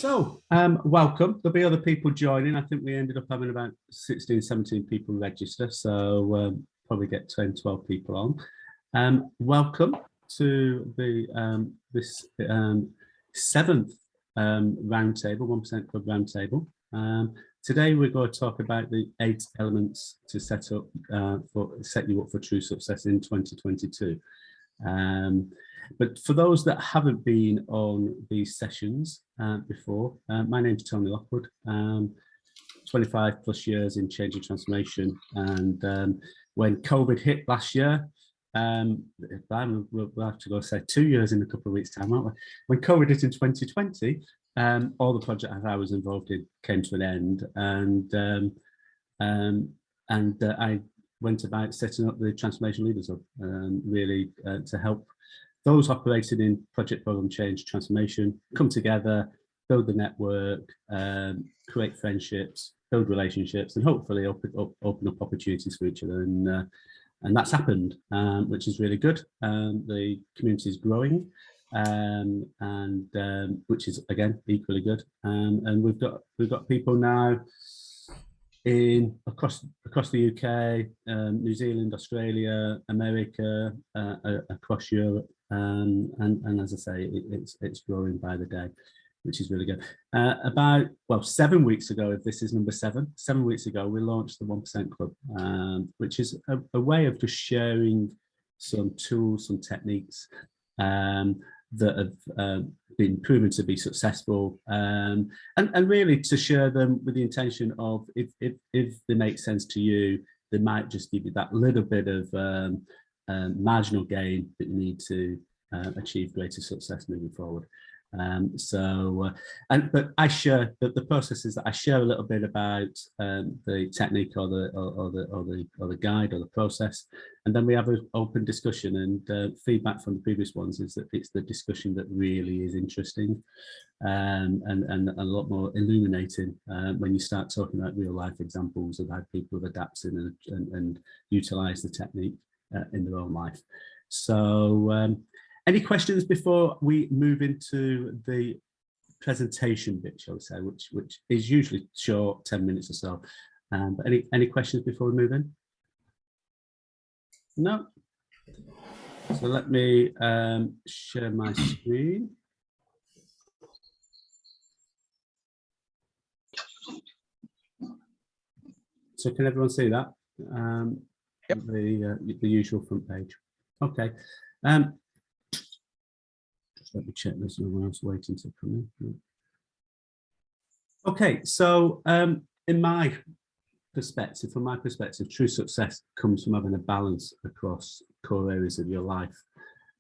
Welcome. There'll be other people joining. I think we ended up having about 16, 17 people register, so probably get 10, 12 people on. Welcome to the this seventh roundtable, 1% Club Roundtable. Today we're going to talk about the 8 elements to set you up for true success in 2022. But for those that haven't been on these sessions before, my name's Tony Lockwood, 25 plus years in change and transformation. And when COVID hit last year, we'll have to go say 2 years in a couple of weeks' time, aren't we? When COVID hit in 2020, all the projects I was involved in came to an end, and I went about setting up the Transformation Leaders Hub, really to help those operating in project program change transformation come together, build the network, create friendships, build relationships, and hopefully open up opportunities for each other. And that's happened, which is really good. The community is growing, and which is again equally good. And we've got people now across the UK, New Zealand, Australia, America, across Europe, and as I say, it's growing by the day, which is really good. About 7 weeks ago, if this is number 7 weeks ago, we launched the 1% Club, which is a way of just sharing some tools, some techniques that have been proven to be successful, and really to share them with the intention of if they make sense to you, they might just give you that little bit of marginal gain that you need to achieve greater success moving forward. But I share the processes that I share a little bit about the technique or the guide or the process, and then we have an open discussion. And feedback from the previous ones is that it's the discussion that really is interesting, and a lot more illuminating when you start talking about real life examples of how people have adapted and utilised the technique in their own life. So. Any questions before we move into the presentation bit, shall we say, which is usually short, 10 minutes or so. But any questions before we move in? No. So let me share my screen. So can everyone see that? Yep. The usual front page. Okay. Let me check this. No one else waiting to come in. Okay, so from my perspective, true success comes from having a balance across core areas of your life,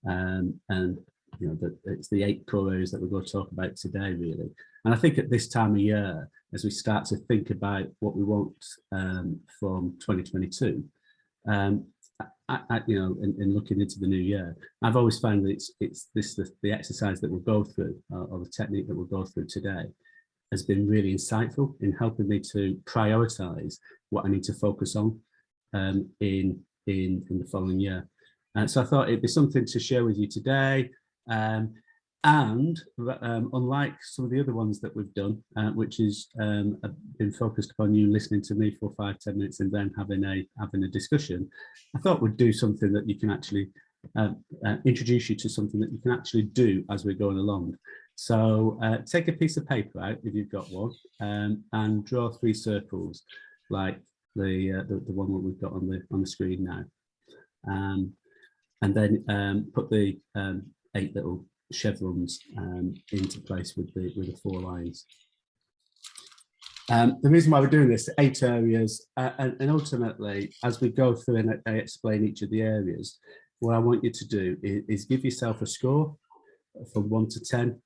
and you know that it's the 8 core areas that we're going to talk about today, really. And I think at this time of year, as we start to think about what we want from 2022. You know, in looking into the new year, I've always found that the exercise that we'll go through, or the technique that we'll go through today, has been really insightful in helping me to prioritise what I need to focus on in the following year. And so I thought it'd be something to share with you today. And unlike some of the other ones that we've done, which is been focused upon you listening to me for 5-10 minutes and then having a discussion, I thought we'd do something that you can actually introduce you to something that you can actually do as we're going along. So take a piece of paper out if you've got one, and draw 3 circles like the one that we've got on the screen now, and then put the 8 little chevrons into place with the 4 lines. The reason why we're doing this, 8 areas, and ultimately, as we go through and I explain each of the areas, what I want you to do is give yourself a score from 1 to 10.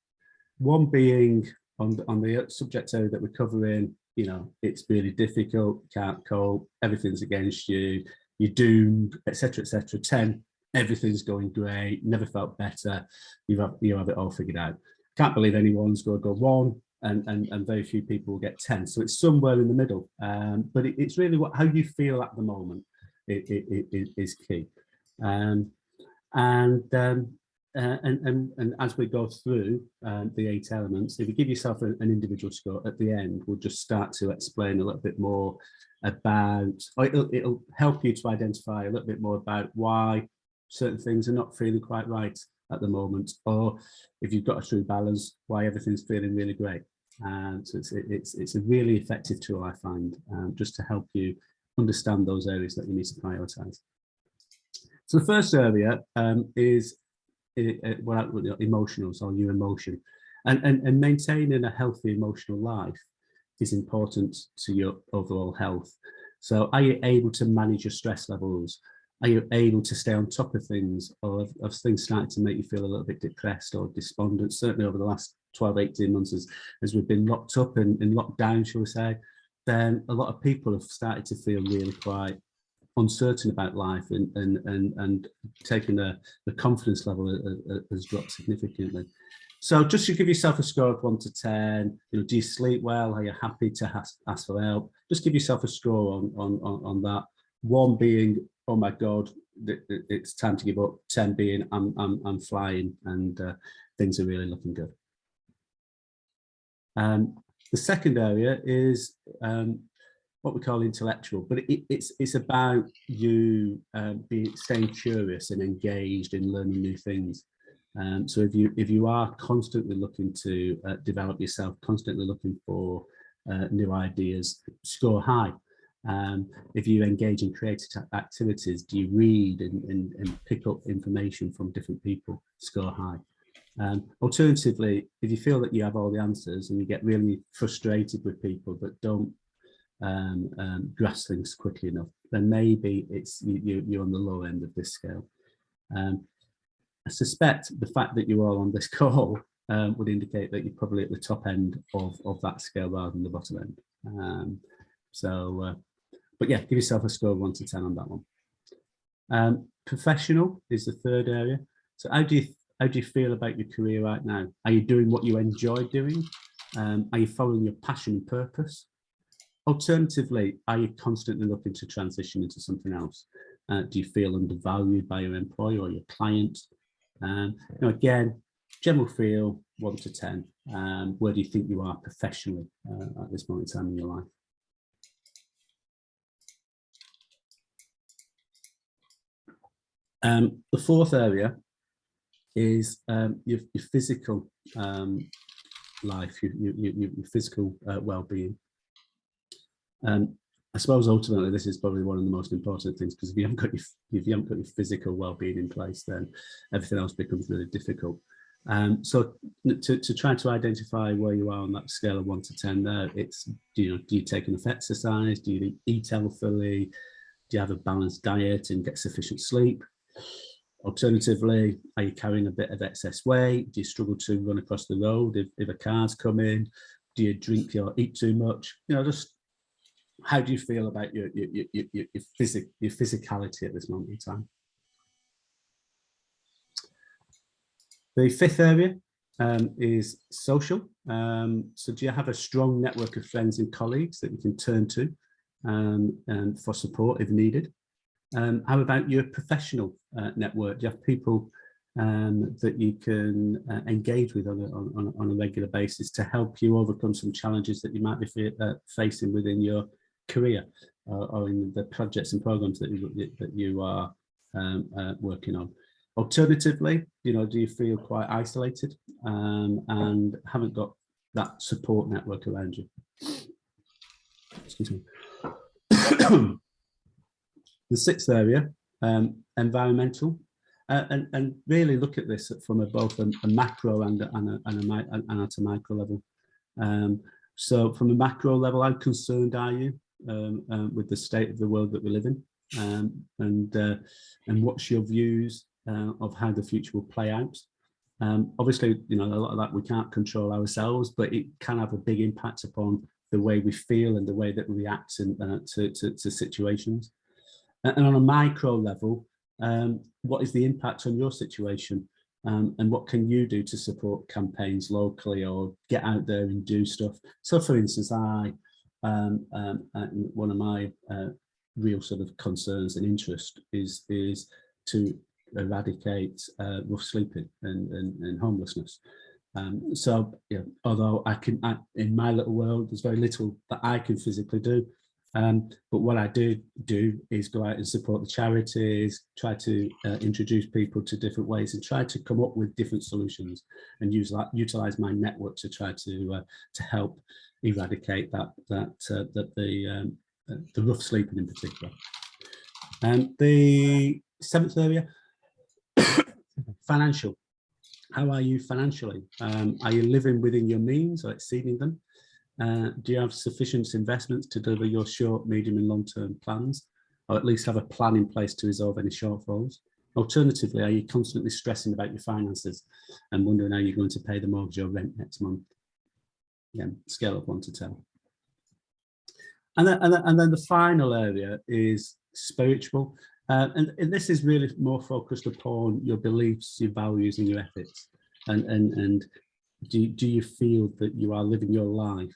1 being on the subject area that we're covering, you know, it's really difficult, can't cope, everything's against you, you're doomed, etc., etc. 10. Everything's going great, never felt better, you have it all figured out. Can't believe anyone's going to go 1, and very few people will get 10. So it's somewhere in the middle. But it's really how you feel at the moment is key. And and as we go through the 8 elements, if you give yourself an individual score at the end, we'll just start to explain a little bit more about, or it'll help you to identify a little bit more about why certain things are not feeling quite right at the moment, or if you've got a true balance, why everything's feeling really great. So it's a really effective tool, I find, just to help you understand those areas that you need to prioritize. So the first area is emotional, so your emotion, and maintaining a healthy emotional life is important to your overall health. So are you able to manage your stress levels? Are you able to stay on top of things, or have things started to make you feel a little bit depressed or despondent? Certainly over the last 12, 18 months, as we've been locked up and locked down, shall we say, then a lot of people have started to feel really quite uncertain about life, and taking the confidence level has dropped significantly. So just to give yourself a score of 1 to 10, do you sleep well? Are you happy to ask for help? Just give yourself a score on that. 1 being, oh my God, it's time to give up. 10 being, I'm flying, and things are really looking good. The second area is what we call intellectual, but it's about you staying curious and engaged in learning new things. So if you are constantly looking to develop yourself, constantly looking for new ideas, score high. If you engage in creative activities, do you read and pick up information from different people, score high. Alternatively, if you feel that you have all the answers and you get really frustrated with people that don't grasp things quickly enough, then maybe you're on the low end of this scale. I suspect the fact that you're all on this call would indicate that you're probably at the top end of that scale rather than the bottom end. But yeah, give yourself a score of 1 to 10 on that one. Professional is the third area. So how do you feel about your career right now? Are you doing what you enjoy doing? Are you following your passion and purpose? Alternatively, are you constantly looking to transition into something else? Do you feel undervalued by your employer or your client? Again, general feel 1 to 10. Where do you think you are professionally at this moment in time in your life? The fourth area is your physical life, your physical well-being. I suppose ultimately this is probably one of the most important things, because if you haven't got your physical well-being in place, then everything else becomes really difficult. So to try to identify where you are on that scale of 1 to 10, there, it's do you take enough exercise? Do you eat healthily? Do you have a balanced diet and get sufficient sleep? Alternatively, are you carrying a bit of excess weight? Do you struggle to run across the road if a car's coming? Do you drink or eat too much? Just how do you feel about your physicality at this moment in time? The fifth area is social. So do you have a strong network of friends and colleagues that you can turn to for support if needed? How about your professional network? Do you have people that you can engage with on a regular basis to help you overcome some challenges that you might be facing within your career or in the projects and programs that you are working on? Alternatively, do you feel quite isolated and haven't got that support network around you? Excuse me. The sixth area, environmental, and really look at this from both a macro and at a micro level. So from a macro level, how concerned are you with the state of the world that we live in, and what's your views of how the future will play out? Obviously, a lot of that we can't control ourselves, but it can have a big impact upon the way we feel and the way that we react to situations. And on a micro level, what is the impact on your situation? And what can you do to support campaigns locally or get out there and do stuff? So for instance, one of my real sort of concerns and interest is to eradicate rough sleeping and homelessness. So, although in my little world, there's very little that I can physically do. But what I do is go out and support the charities, try to introduce people to different ways and try to come up with different solutions and utilize my network to try to help eradicate the rough sleeping in particular. The seventh area, financial. How are you financially? Are you living within your means or exceeding them? Do you have sufficient investments to deliver your short, medium and long-term plans, or at least have a plan in place to resolve any shortfalls? Alternatively, are you constantly stressing about your finances and wondering how you're going to pay the mortgage or rent next month? Again, scale of 1 to 10. And then the final area is spiritual. And this is really more focused upon your beliefs, your values and your ethics. And do you feel that you are living your life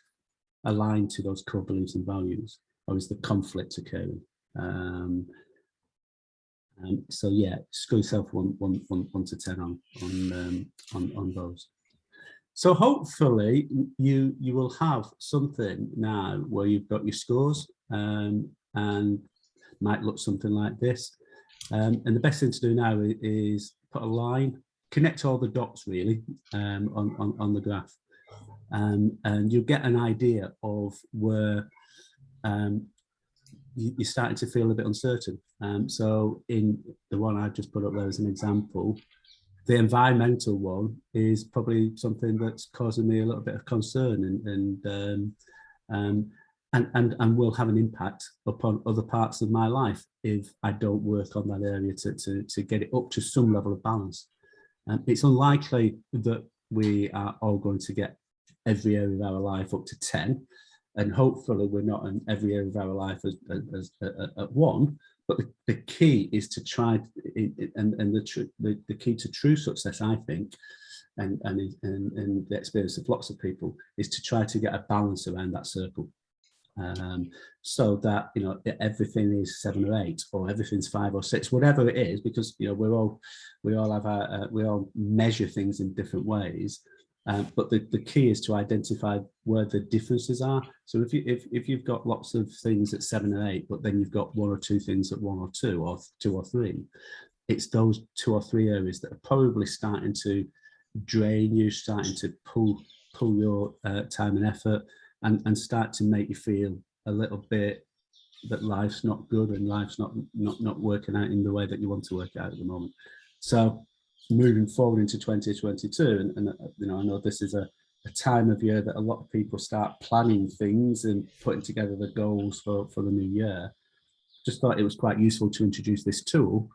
aligned to those core beliefs and values, or is the conflict occurring? So yeah, score yourself 1 to 10 on those. So hopefully you will have something now where you've got your scores, and might look something like this. And the best thing to do now is put a line, connect all the dots really on the graph, and you'll get an idea of where you're starting to feel a bit uncertain. So in the one I've just put up there as an example, the environmental one is probably something that's causing me a little bit of concern and will have an impact upon other parts of my life if I don't work on that area to get it up to some level of balance. It's unlikely that we are all going to get every area of our life up to 10, and hopefully we're not in every area of our life at 1. But the key is to try, and the key to true success, I think, and the experience of lots of people, is to try to get a balance around that circle, so that everything is 7 or 8, or everything's 5 or 6, whatever it is, because we all have we all measure things in different ways. But the key is to identify where the differences are. So if you've got lots of things at 7 or 8, but then you've got 1 or 2 things at 1 or 2, or 2 or 3, it's those 2 or 3 areas that are probably starting to drain you, starting to pull your time and effort, and start to make you feel a little bit that life's not good and life's not working out in the way that you want to work out at the moment. So moving forward into 2022, and I know this is a time of year that a lot of people start planning things and putting together the goals for the new year. Just thought it was quite useful to introduce this tool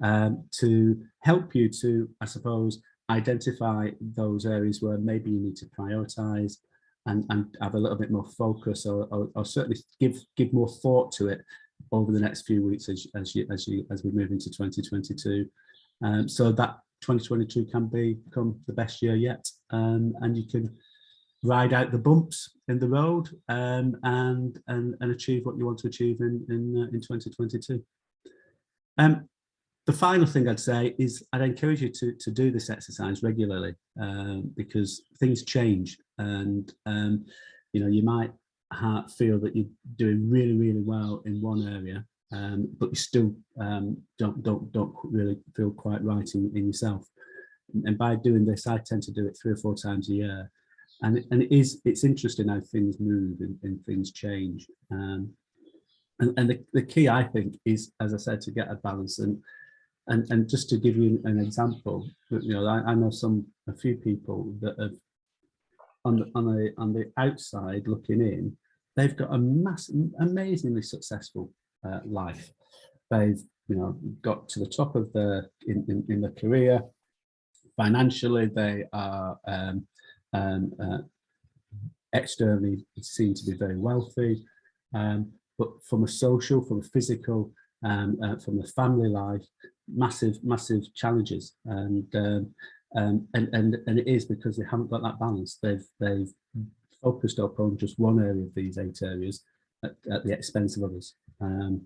to help you to, I suppose, identify those areas where maybe you need to prioritize and have a little bit more focus, or certainly give more thought to it over the next few weeks as we move into 2022, so that 2022 can become the best year yet, and you can ride out the bumps in the road, and achieve what you want to achieve in 2022. The final thing I'd say is I'd encourage you to do this exercise regularly, because things change, and you might feel that you're doing really, really well in one area, but you still don't really feel quite right in yourself. And by doing this, I tend to do it 3 or 4 times a year, and it's interesting how things move and things change. And the key, I think, is, as I said, to get a balance. And just to give you an example, I know a few people that have on the outside looking in, they've got a amazingly successful life. They've got to the top of in their career. Financially, they are externally seen to be very wealthy, but from a social, from a physical, from the family life, massive challenges, and it is because they haven't got that balance. They've focused upon just one area of these 8 areas at the expense of others, and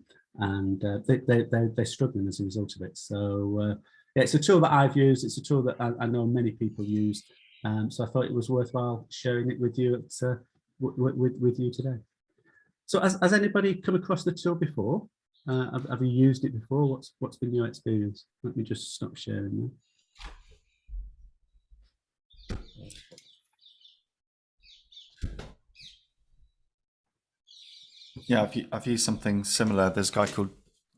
they're struggling as a result of it. So yeah, it's a tool that I've used. It's a tool that I know many people use. So I thought it was worthwhile sharing it with you with you today. So has anybody come across the tool before? Have you used it before? What's been your experience? Let me just stop sharing now. Yeah, I've used something similar. There's a guy called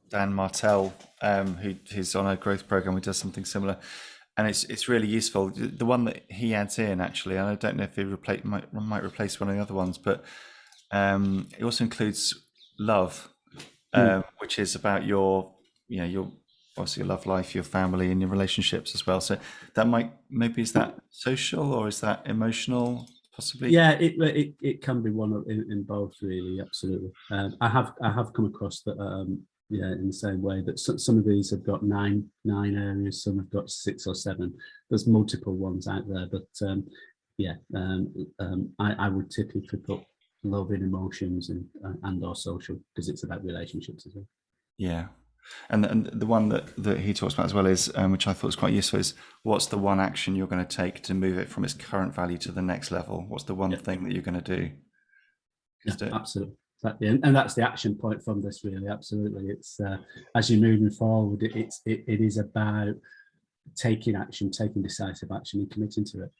Dan Martell who's on a growth program who does something similar, and it's really useful. The one that he adds in, actually, and I don't know if he might replace one of the other ones, but it also includes love, which is about your obviously your love life, your family, and your relationships as well. So that maybe is that social or is that emotional? Possibly. Yeah, it can be one in both, really. Absolutely. I have come across that. Yeah, in the same way that some of these have got nine areas, some have got 6 or 7. There's multiple ones out there, but yeah, I would typically put love in emotions and or social, because it's about relationships as well. Yeah. And the one that he talks about as well is, which I thought was quite useful, is what's the one action you're going to take to move it from its current value to the next level? What's the one thing that you're going to do? Yeah, absolutely. Exactly. And that's the action point from this, really. Absolutely. It's as you're moving forward, it is about taking action, taking decisive action and committing to it.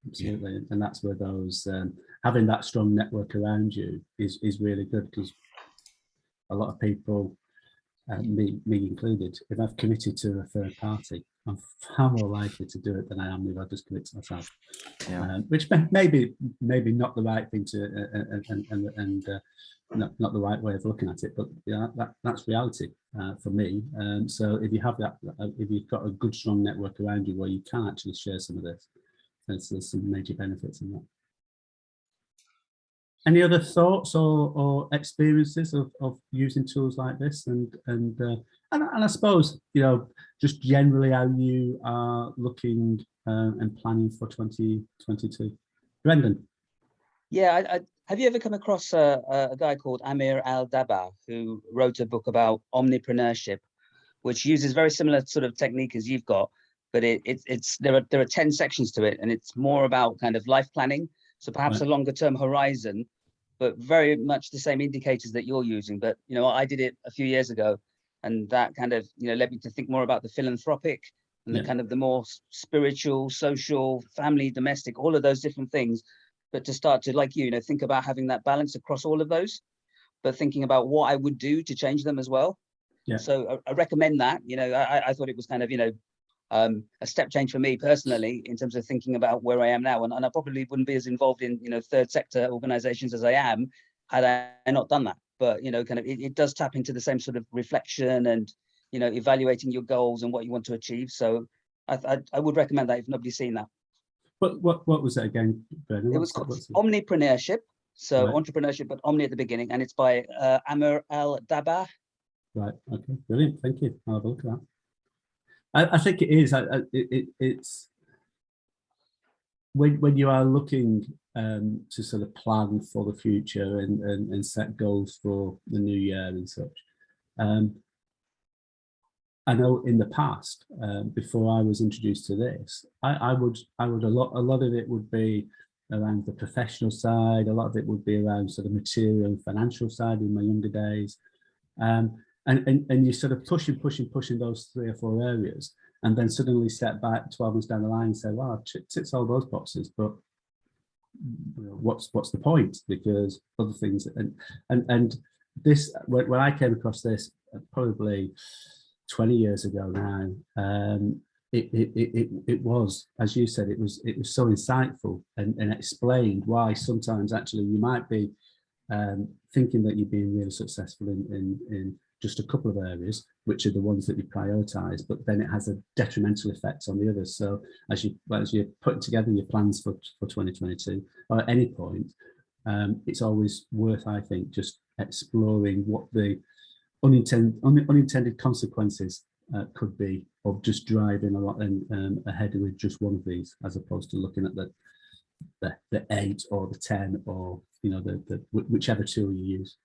Absolutely. Yeah. And that's where those having that strong network around you is really good, because a lot of people, me included, if I've committed to a third party, I'm far more likely to do it than I am if I just commit to myself. Yeah. Which maybe not the right thing to, and not the right way of looking at it, but yeah, that's reality for me. So if you have that, if you've got a good, strong network around you where you can actually share some of this, there's some major benefits in that. Any other thoughts or experiences of using tools like this, and I suppose, just generally how you are looking and planning for 2022, Brendan? Yeah, have you ever come across a guy called Amir Al-Dabah, who wrote a book about omnipreneurship, which uses very similar sort of technique as you've got, but there are 10 sections to it, and it's more about kind of life planning, so perhaps a longer term horizon, but very much the same indicators that you're using. But I did it a few years ago, and that kind of led me to think more about the philanthropic and the kind of the more spiritual, social, family, domestic, all of those different things. But to start to, like think about having that balance across all of those, but thinking about what I would do to change them as well. Yeah. So I recommend that. I thought it was kind of a step change for me personally in terms of thinking about where I am now, and I probably wouldn't be as involved in third sector organizations as I am had I not done that. But kind of it does tap into the same sort of reflection and evaluating your goals and what you want to achieve. So I would recommend that if nobody's seen that. What was it again, Brendan? It was called Omnipreneurship. So entrepreneurship, but omni at the beginning, and it's by Amir Al-Dabah. Right. Okay. Brilliant. Thank you. I'll have a look at that. I think it is. It's when you are looking to sort of plan for the future and set goals for the new year and such. I know in the past, before I was introduced to this, I would a lot of it would be around the professional side. A lot of it would be around sort of material and financial side in my younger days. And you sort of pushing those 3 or 4 areas, and then suddenly step back 12 months down the line and say, "Wow, ticks all those boxes, but what's the point?" Because other things and this, when I came across this probably 20 years ago now, it was, as you said, it was so insightful and explained why sometimes actually you might be thinking that you're being really successful in just a couple of areas, which are the ones that you prioritize, but then it has a detrimental effect on the others. So as you're putting together your plans for 2022, or at any point, it's always worth, I think, just exploring what the unintended consequences could be of just driving a lot ahead with just one of these, as opposed to looking at the 8 or the 10 or whichever tool you use.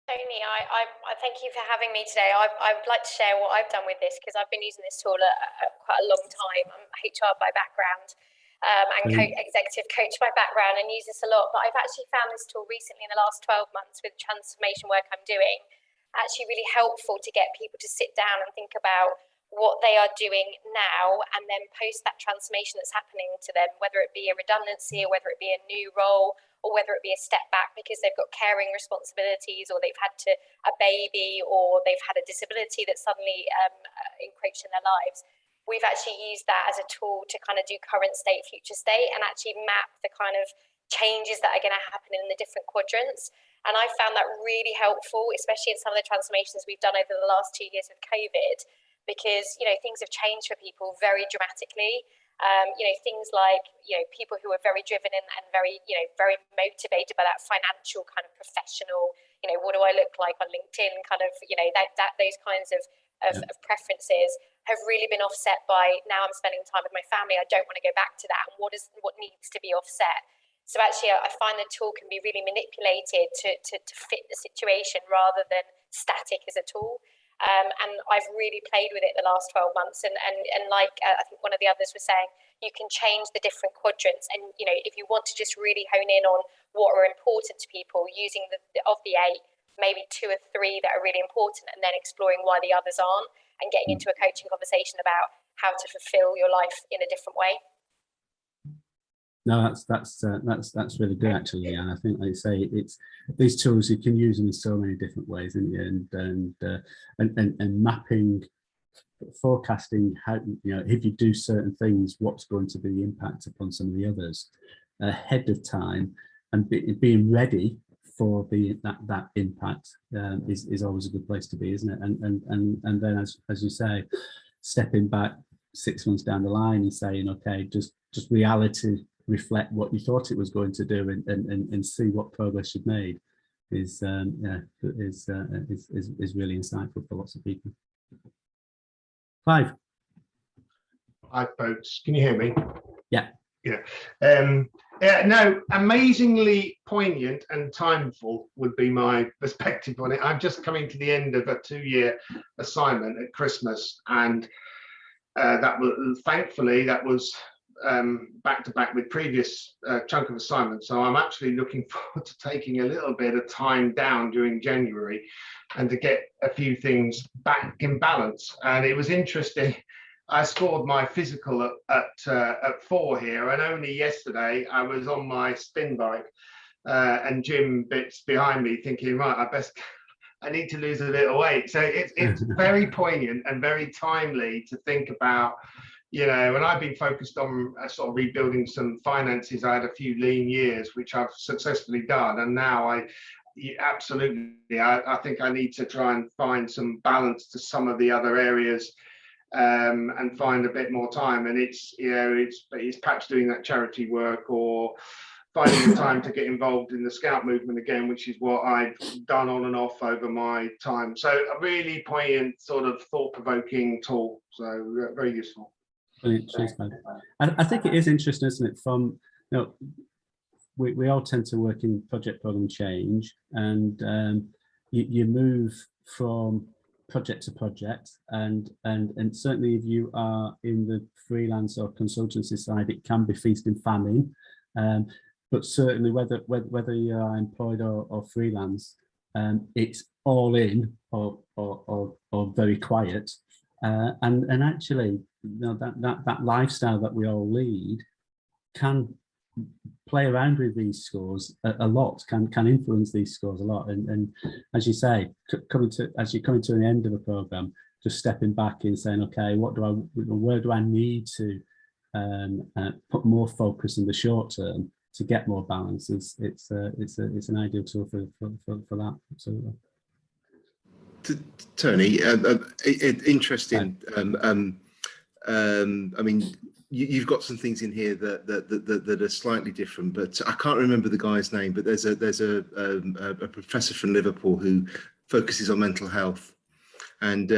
Tony, I Thank you for having me today. I would like to share what I've done with this, because I've been using this tool quite a long time. I'm HR by background, and executive coach by background, and use this a lot. But I've actually found this tool recently in the last 12 months with transformation work I'm doing, actually really helpful to get people to sit down and think about what they are doing now, and then post that transformation that's happening to them, whether it be a redundancy or whether it be a new role or whether it be a step back because they've got caring responsibilities or they've had a baby or they've had a disability that suddenly encroached in their lives. We've actually used that as a tool to kind of do current state, future state, and actually map the kind of changes that are going to happen in the different quadrants. And I found that really helpful, especially in some of the transformations we've done over the last 2 years with COVID, because, you know, things have changed for people very dramatically. You know, things like, you know, people who are very driven and very, you know, very motivated by that financial kind of professional, you know, what do I look like on LinkedIn kind of, you know, that those kinds of preferences have really been offset by, now I'm spending time with my family, I don't want to go back to that, and what needs to be offset. So actually I find the tool can be really manipulated to fit the situation rather than static as a tool. And I've really played with it the last 12 months. And like I think one of the others was saying, you can change the different quadrants. And, you know, if you want to just really hone in on what are important to people, using of the 8, maybe 2 or 3 that are really important, and then exploring why the others aren't, and getting into a coaching conversation about how to fulfill your life in a different way. No, that's really good actually, and I think, like you say, it's these tools you can use them in so many different ways, and mapping, forecasting how, you know, if you do certain things, what's going to be the impact upon some of the others ahead of time, and being ready for that impact is always a good place to be, isn't it? And then as you say, stepping back 6 months down the line and saying, okay, just reality reflect what you thought it was going to do, and see what progress you've made is really insightful for lots of people. Clive. Hi folks, can you hear me? Yeah. No, amazingly poignant and timeful would be my perspective on it. I'm just coming to the end of a 2-year assignment at Christmas, and that was, thankfully, that was back to back with previous chunk of assignments. So I'm actually looking forward to taking a little bit of time down during January and to get a few things back in balance. And it was interesting. I scored my physical at 4 here, and only yesterday I was on my spin bike and Jim bits behind me thinking, right, I need to lose a little weight. So it's very poignant and very timely to think about, you know, and I've been focused on sort of rebuilding some finances. I had a few lean years, which I've successfully done. And now I think I need to try and find some balance to some of the other areas, and find a bit more time. And it's, you know, it's perhaps doing that charity work or finding the time to get involved in the Scout movement again, which is what I've done on and off over my time. So a really poignant, sort of thought-provoking tool. So very useful. Brilliant. Cheers, man. I think it is interesting, isn't it? From, you know, we all tend to work in project program change, and you move from project to project, and certainly if you are in the freelance or consultancy side, it can be feast and famine. But certainly whether you are employed or freelance, it's all in or very quiet. And actually, you know, that lifestyle that we all lead can play around with these scores a lot, can influence these scores a lot. And as you say, as you're coming to the end of a program, just stepping back and saying, okay, where do I need to put more focus in the short term to get more balance? It's an ideal tool for that. Absolutely. Tony, interesting. I mean, you've got some things in here that are slightly different, but I can't remember the guy's name. But there's a professor from Liverpool who focuses on mental health, and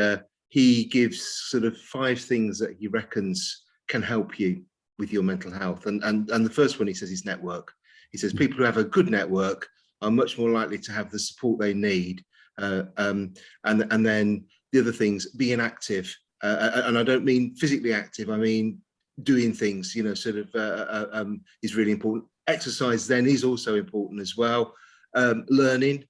he gives sort of 5 things that he reckons can help you with your mental health. And the first one he says is network. He says people who have a good network are much more likely to have the support they need And then the other things, being active, and I don't mean physically active, I mean doing things, you know, sort of is really important. Exercise then is also important as well. Learning,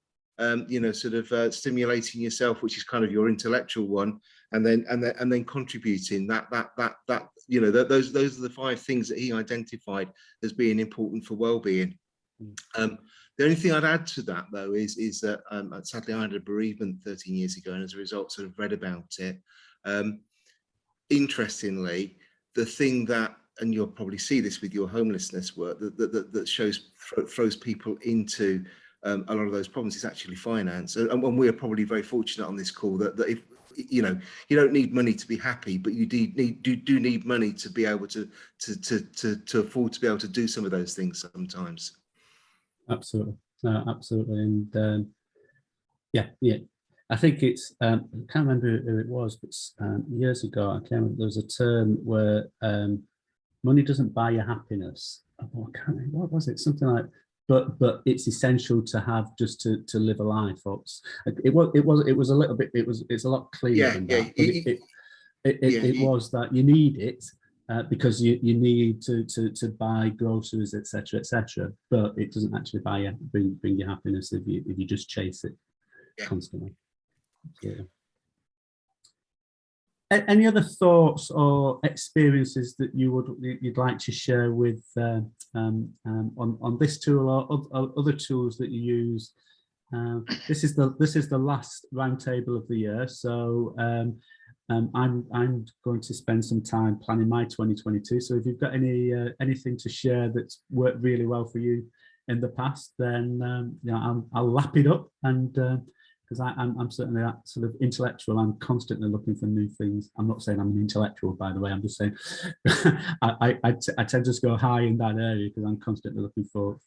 you know, sort of stimulating yourself, which is kind of your intellectual one, and then contributing. That you know, those are the 5 things that he identified as being important for well-being. The only thing I'd add to that, though, is that sadly I had a bereavement 13 years ago, and as a result, sort of read about it. Interestingly, the thing that, and you'll probably see this with your homelessness work, that throws people into a lot of those problems is actually finance. And we're probably very fortunate on this call that if, you know, you don't need money to be happy, but you do need money to be able to afford to be able to do some of those things sometimes. Absolutely, absolutely, and yeah. I think it's I can't remember who it was, but years ago I came. There was a term where money doesn't buy you happiness. Oh, I can't remember, what was it? Something like, but it's essential to have just to live a life. Folks, it was a little bit. It's a lot cleaner than that. It was that you need it. Because you need to buy groceries, etc., etc. But it doesn't actually bring you happiness if you just chase it constantly. Absolutely. Any other thoughts or experiences that you'd like to share with on this tool or other tools that you use? This is the last roundtable of the year, so. I'm going to spend some time planning my 2022. So if you've got anything to share that's worked really well for you in the past, then you know, I'll lap it up, and because I'm certainly that sort of intellectual. I'm constantly looking for new things. I'm not saying I'm an intellectual, by the way. I'm just saying I tend to just go high in that area because I'm constantly looking for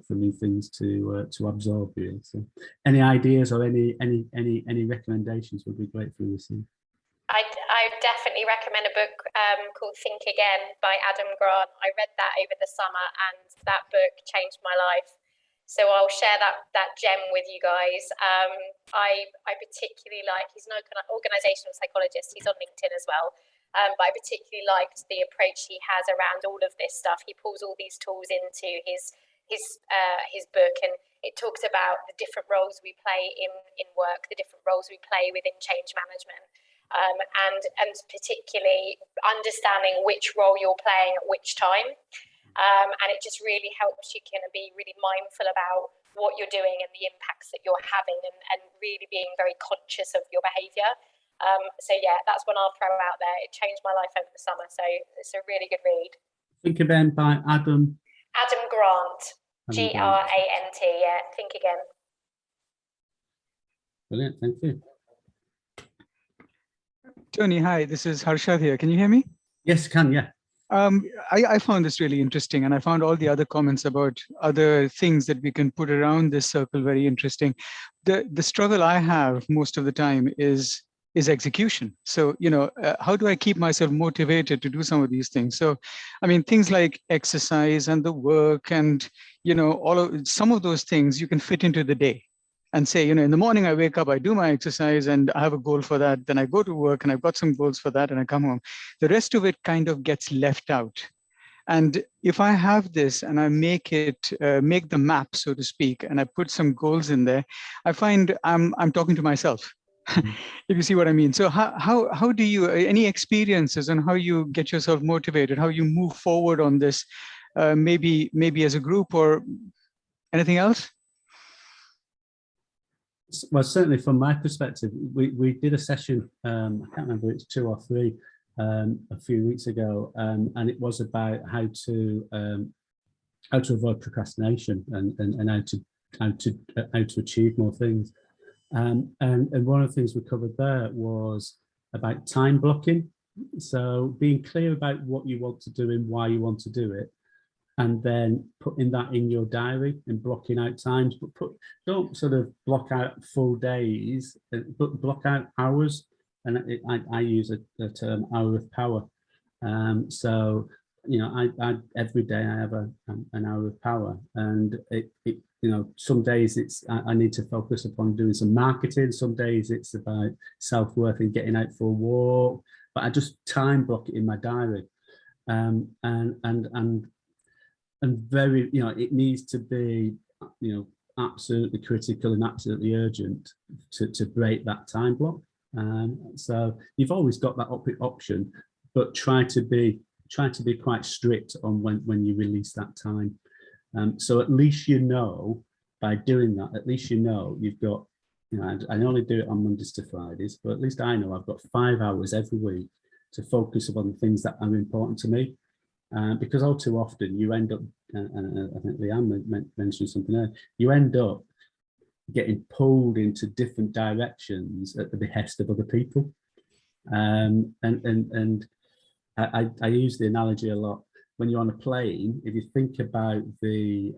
new things to absorb. Really. So any ideas or any recommendations would be great for you to see. I definitely recommend a book called Think Again by Adam Grant. I read that over the summer, and that book changed my life. So I'll share that gem with you guys. I particularly like, he's an organizational psychologist. He's on LinkedIn as well. But I particularly liked the approach he has around all of this stuff. He pulls all these tools into his book, and it talks about the different roles we play in work, the different roles we play within change management. And particularly understanding which role you're playing at which time. And it just really helps you kind of be really mindful about what you're doing and the impacts that you're having, and really being very conscious of your behaviour. So yeah, that's one I'll throw out there. It changed my life over the summer, so it's a really good read. Think Again by Adam Grant, Grant, yeah, Think Again. Brilliant, thank you. Tony, hi, this is Harshad here. Can you hear me? Yes, can, yeah. I found this really interesting, and I found all the other comments about other things that we can put around this circle very interesting. The struggle I have most of the time is execution. So, you know, how do I keep myself motivated to do some of these things? So, I mean, things like exercise and the work and, you know, some of those things you can fit into the day. And say, you know, in the morning I wake up, I do my exercise and I have a goal for that. Then I go to work and I've got some goals for that and I come home. The rest of it kind of gets left out. And if I have this and I make the map, so to speak, and I put some goals in there, I find I'm talking to myself, if you see what I mean. So how do you, any experiences on how you get yourself motivated, how you move forward on this, maybe as a group or anything else? Well, certainly from my perspective, we did a session, I can't remember, it's 2 or 3, a few weeks ago, and it was about how to avoid procrastination and how to achieve more things. And one of the things we covered there was about time blocking. So being clear about what you want to do and why you want to do it, and then putting that in your diary and blocking out times, but don't sort of block out full days, but block out hours. And I use a term, hour of power. So I every day I have an hour of power, and some days I need to focus upon doing some marketing. Some days it's about self-worth and getting out for a walk, but I just time block it in my diary. And very, it needs to be, absolutely critical and absolutely urgent to break that time block. So you've always got that option, but try to be quite strict on when you release that time. So at least by doing that, at least you've got, I only do it on Mondays to Fridays, but at least I know I've got 5 hours every week to focus upon the things that are important to me. Because all too often you end up, and I think Leanne mentioned something there, you end up getting pulled into different directions at the behest of other people. And I use the analogy a lot. When you're on a plane, if you think about the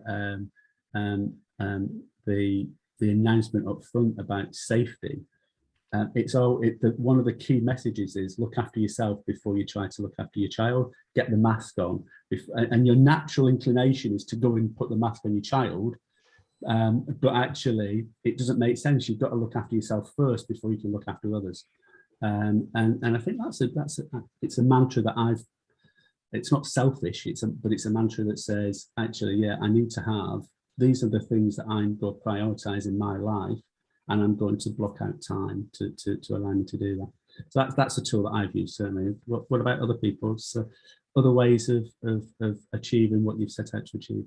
announcement up front about safety, one of the key messages is look after yourself before you try to look after your child. Get the mask on, and your natural inclination is to go and put the mask on your child, but actually it doesn't make sense. You've got to look after yourself first before you can look after others. And I think it's a mantra that it's not selfish, but it's a mantra that says, actually, yeah, I need to have, these are the things that I'm going to prioritize in my life, and I'm going to block out time to allow me to do that. So that's a tool that I've used, certainly. What about other people? So other ways of achieving what you've set out to achieve?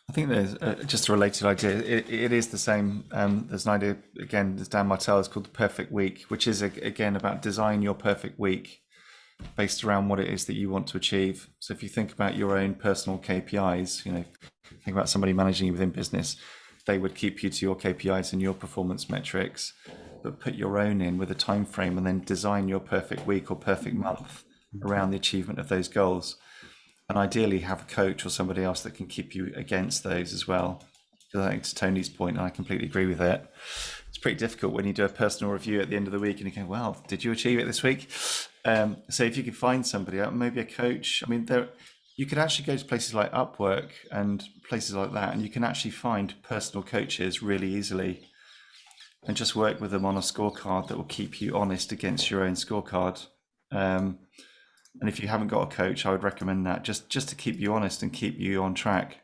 I think there's just a related idea. It is the same. There's an idea, again, as Dan Martell, is called the perfect week, which is, again, about design your perfect week based around what it is that you want to achieve. So if you think about your own personal KPIs, think about somebody managing you within business, they would keep you to your KPIs and your performance metrics, but put your own in with a time frame and then design your perfect week or perfect month around the achievement of those goals. And ideally have a coach or somebody else that can keep you against those as well. Because I think to Tony's point, and I completely agree with it, it's pretty difficult when you do a personal review at the end of the week and you go, well, did you achieve it this week? So if you could find somebody, maybe a coach, you could actually go to places like Upwork and places like that, and you can actually find personal coaches really easily and just work with them on a scorecard that will keep you honest against your own scorecard. And if you haven't got a coach, I would recommend that just to keep you honest and keep you on track.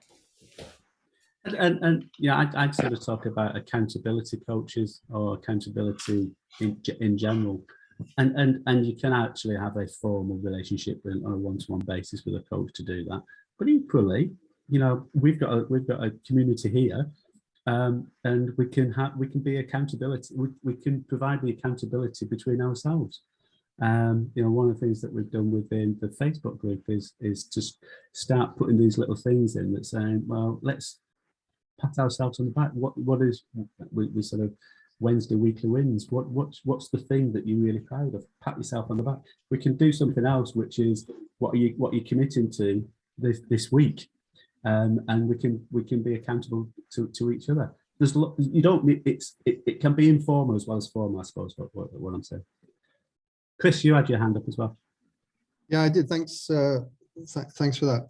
And I'd sort of talk about accountability coaches or accountability in general. And you can actually have a formal relationship on a one-to-one basis with a coach to do that. But equally, we've got a community here, and we can be accountability. We can provide the accountability between ourselves. One of the things that we've done within the Facebook group is to start putting these little things in that saying, well, let's pat ourselves on the back. What is we sort of Wednesday weekly wins? What's the thing that you're really proud of? Pat yourself on the back. We can do something else, which is what are you committing to this week, and we can be accountable to each other. You don't need it can be informal as well as formal, I suppose. What I'm saying. Chris, you had your hand up as well. Yeah, I did. Thanks. Thanks for that.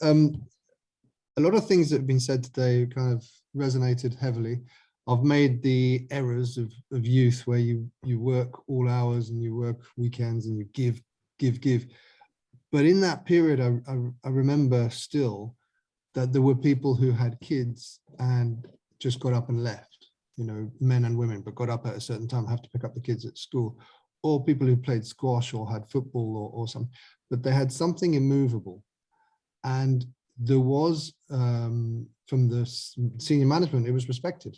A lot of things that have been said today kind of resonated heavily. I've made the errors of youth where you work all hours and you work weekends and you give. But in that period, I remember still that there were people who had kids and just got up and left, men and women, but got up at a certain time, have to pick up the kids at school, or people who played squash or had football or something, but they had something immovable. And there was, from the senior management, it was respected.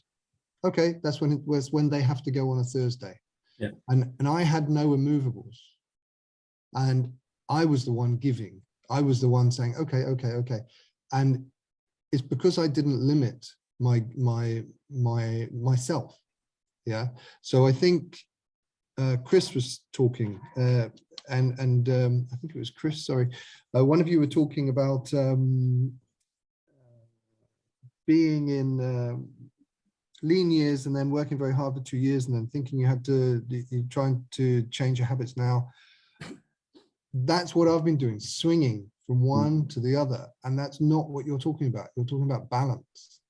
Okay, that's when they have to go on a Thursday. Yeah. And I had no immovables. And I was the one giving. I was the one saying, okay. And it's because I didn't limit myself. Yeah. So I think Chris was talking, and I think it was Chris, sorry. One of you were talking about being in lean years and then working very hard for 2 years and then thinking you're trying to change your habits now. That's what I've been doing, swinging from one to the other. And that's not what you're talking about. You're talking about balance.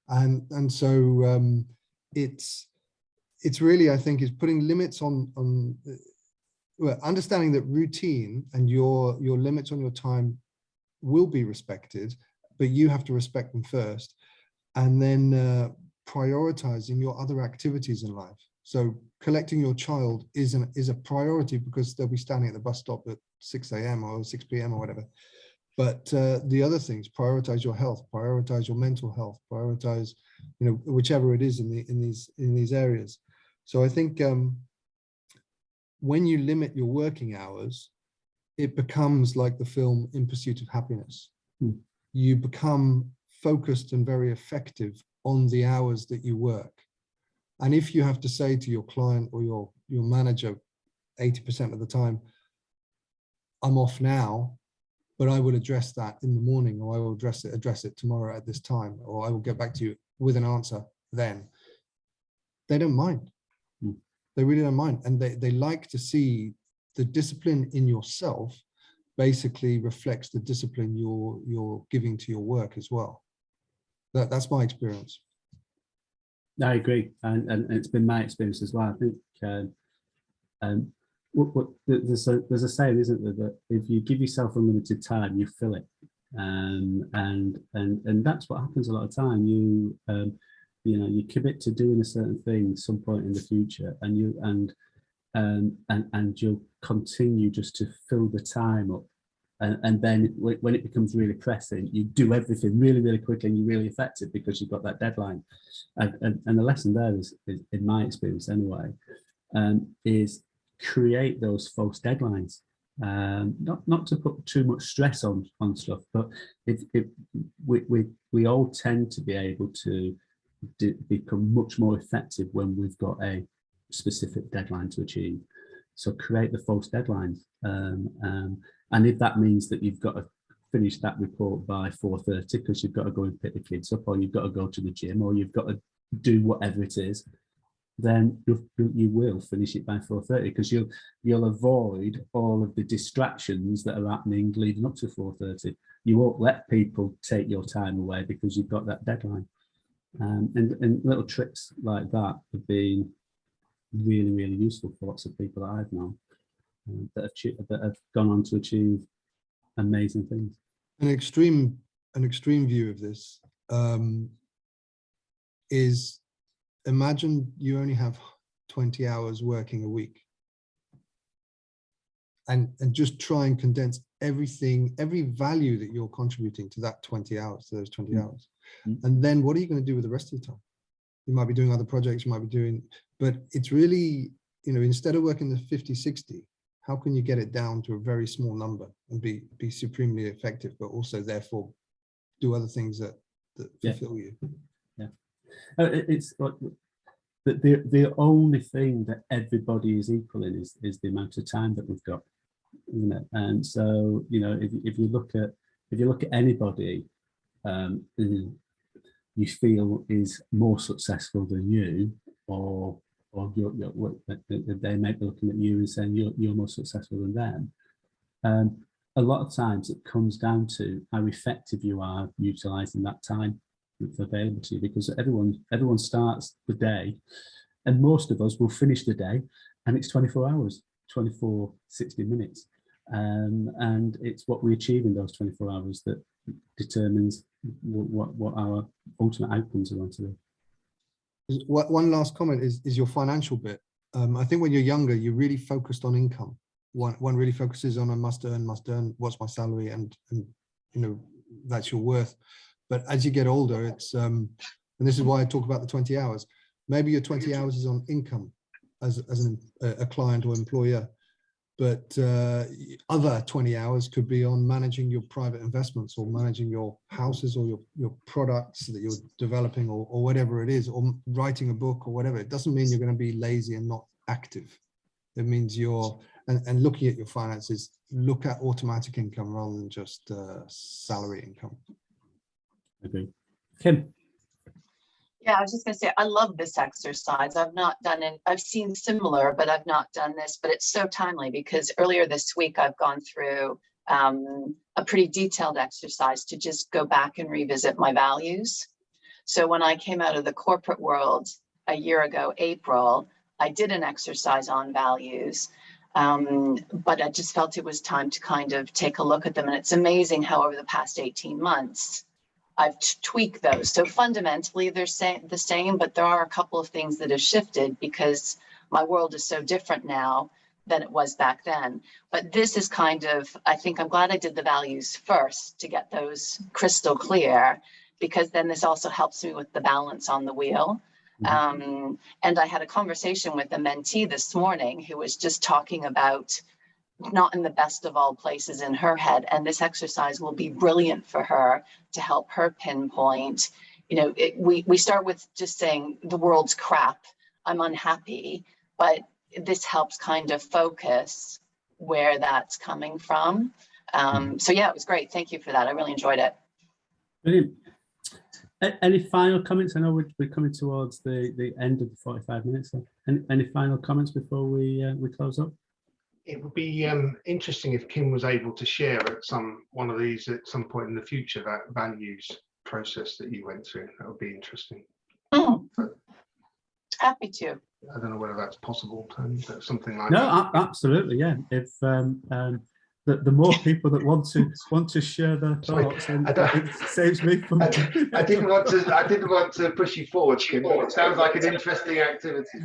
And so it's really, I think, is putting limits on well, understanding that routine and your limits on your time will be respected, but you have to respect them first. And then prioritizing your other activities in life. So collecting your child is a priority because they'll be standing at the bus stop at 6 a.m. or 6 p.m. or whatever. But the other things, prioritize your health, prioritize your mental health, prioritize, you know, whichever it is in these areas. So I think when you limit your working hours, it becomes like the film In Pursuit of Happiness. You become focused and very effective on the hours that you work. And if you have to say to your client or your manager 80% of the time, I'm off now, but I will address that in the morning, or I will address it tomorrow at this time, or I will get back to you with an answer then, they don't mind. They really don't mind. And they like to see the discipline in yourself basically reflects the discipline you're giving to your work as well. That's my experience. I agree, and it's been my experience as well. I think there's a saying, isn't there, that if you give yourself unlimited time, you fill it, and that's what happens a lot of time. You know, you commit to doing a certain thing at some point in the future, and you'll continue just to fill the time up. And then when it becomes really pressing, you do everything really, really quickly, and you're really effective because you've got that deadline. And the lesson there is in my experience anyway, is create those false deadlines. Not to put too much stress on stuff, but we all tend to be able to become much more effective when we've got a specific deadline to achieve. So create the false deadlines. And if that means that you've got to finish that report by 4:30 because you've got to go and pick the kids up, or you've got to go to the gym, or you've got to do whatever it is, then you will finish it by 4:30 because you'll avoid all of the distractions that are happening leading up to 4:30. You won't let people take your time away because you've got that deadline. And little tricks like that have been really, really useful for lots of people that I've known that have gone on to achieve amazing things. An extreme view of this is, imagine you only have 20 hours working a week, and just try and condense every value that you're contributing to that 20 hours, to those 20 hours. And then what are you going to do with the rest of the time? You might be doing other projects, you might be doing, but it's really, you know, instead of working the 50-60, how can you get it down to a very small number and be supremely effective, but also therefore do other things that fulfill you? Yeah, it's like the only thing that everybody is equal in is the amount of time that we've got, isn't it? And so, you know, if you look at anybody who you feel is more successful than you, or they might be looking at you and saying you're more successful than them. A lot of times it comes down to how effective you are utilising that time that's available to you, because everyone starts the day, and most of us will finish the day, and it's 24 hours, 60 minutes. And it's what we achieve in those 24 hours that determines what our ultimate outcomes are going to be. One last comment is your financial bit. I think when you're younger, you're really focused on income. One really focuses on I must earn, what's my salary, and you know, that's your worth. But as you get older, it's and this is why I talk about the 20 hours. Maybe your 20 hours is on income as a client or employer, but other 20 hours could be on managing your private investments, or managing your houses, or your products that you're developing, or whatever it is, or writing a book or whatever. It doesn't mean you're going to be lazy and not active. It means you're, and looking at your finances, look at automatic income rather than just salary income. Agree. Kim? Yeah, I was just going to say, I love this exercise. I've not done it. I've seen similar, but I've not done this. But it's so timely because earlier this week I've gone through a pretty detailed exercise to just go back and revisit my values. So when I came out of the corporate world a year ago, April, I did an exercise on values. But I just felt it was time to kind of take a look at them. And it's amazing how over the past 18 months, I've tweaked those. So fundamentally, they're the same, but there are a couple of things that have shifted because my world is so different now than it was back then. But this is kind of, I think I'm glad I did the values first to get those crystal clear, because then this also helps me with the balance on the wheel. And I had a conversation with a mentee this morning who was just talking about not in the best of all places in her head. And this exercise will be brilliant for her to help her pinpoint, you know, we start with just saying the world's crap, I'm unhappy, but this helps kind of focus where that's coming from. So yeah, it was great. Thank you for that. I really enjoyed it. Brilliant. Any final comments? I know we're coming towards the end of the 45 minutes. So any final comments before we close up? It would be interesting if Kim was able to share at one of these at some point in the future, that values process that you went through. That would be interesting. Happy to. I don't know whether that's possible, Tony, but something like that. No, absolutely, yeah. If the more people that want to share their thoughts, and it saves me from. I didn't want to push you forward, Kim, but it sounds like an interesting activity.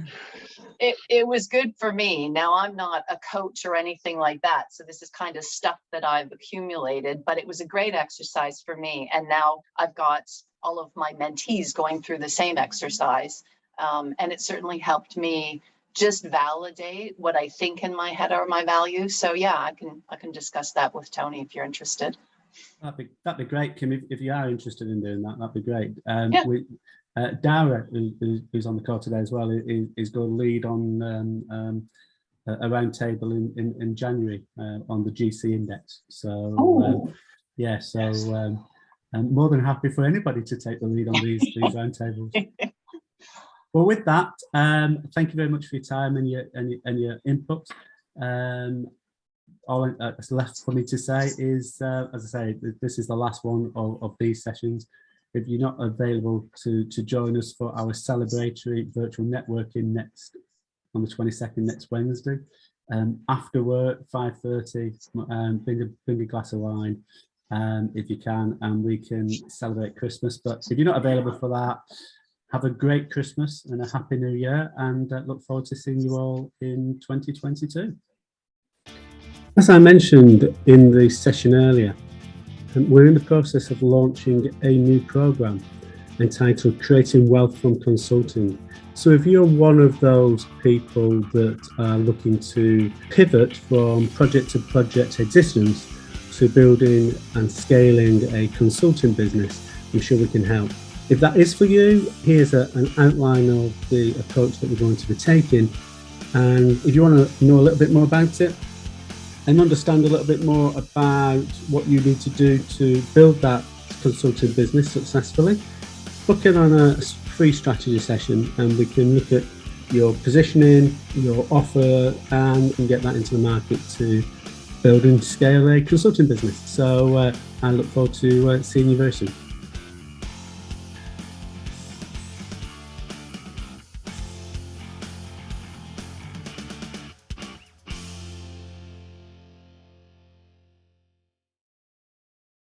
It was good for me. Now, I'm not a coach or anything like that, so this is kind of stuff that I've accumulated, but it was a great exercise for me. And now I've got all of my mentees going through the same exercise, and it certainly helped me just validate what I think in my head are my values. So yeah, I can discuss that with Tony if you're interested. That'd be great, Kim. If you are interested in doing that, that'd be great. Yeah. Dara, who's on the call today as well, is going to lead on a roundtable in January on the GC index. So I'm more than happy for anybody to take the lead on these roundtables. Well, with that, thank you very much for your time and your input. All that's left for me to say is, as I say, this is the last one of these sessions. If you're not available to join us for our celebratory virtual networking on the 22nd, next Wednesday, after work, 5:30, bring a glass of wine if you can, and we can celebrate Christmas. But if you're not available for that, have a great Christmas and a happy New Year, and look forward to seeing you all in 2022. As I mentioned in the session earlier, we're in the process of launching a new program entitled Creating Wealth from Consulting. So if you're one of those people that are looking to pivot from project to project existence to building and scaling a consulting business, I'm sure we can help. If that is for you, here's an outline of the approach that we're going to be taking. And if you want to know a little bit more about it and understand a little bit more about what you need to do to build that consulting business successfully, book in on a free strategy session and we can look at your positioning, your offer, and get that into the market to build and scale a consulting business. So I look forward to seeing you very soon.